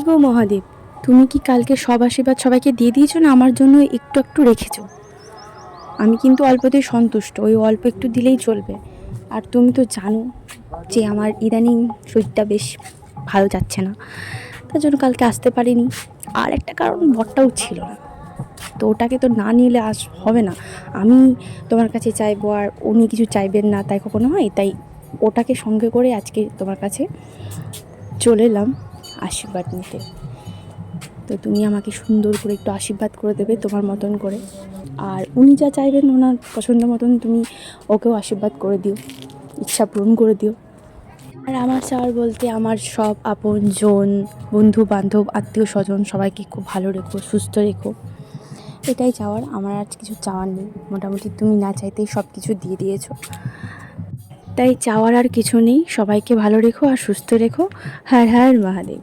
গো মহাদেব, তুমি কি কালকে সব আশীর্বাদ সবাইকে দিয়ে দিয়েছো, না আমার জন্য একটু একটু রেখেছো? আমি কিন্তু অল্পতেই সন্তুষ্ট, ওই অল্প একটু দিলেই চলবে। আর তুমি তো জানো যে আমার ইদানিং শরীরটা বেশ ভালো যাচ্ছে না, তার জন্য কালকে আসতে পারিনি। আর একটা কারণ, বরটাও ছিল না, তো ওটাকে তো না নিলে হবে না। আমি তোমার কাছে চাইবো আর উনি কিছু চাইবেন না, তাই কখনো হয়? তাই ওটাকে সঙ্গে করে আজকে তোমার কাছে চলে এলাম আশীর্বাদ নিতে। তো তুমি আমাকে সুন্দর করে একটু আশীর্বাদ করে দেবে তোমার মতন করে। আর উনি যা চাইবেন ওনার পছন্দ মতন তুমি ওকেও আশীর্বাদ করে দিও, ইচ্ছা পূরণ করে দিও। আর আমার চাওয়ার বলতে, আমার সব আপনজন, বন্ধু বান্ধব, আত্মীয় স্বজন সবাইকে খুব ভালো রেখো, সুস্থ রেখো, এটাই চাওয়ার। আমার আর কিছু চাওয়ার নেই, মোটামুটি তুমি না চাইতেই সব কিছু দিয়ে দিয়েছো, তাই চাওয়ার আর কিছু নেই। সবাইকে ভালো রেখো আর সুস্থ রেখো। হর হর মহাদেব।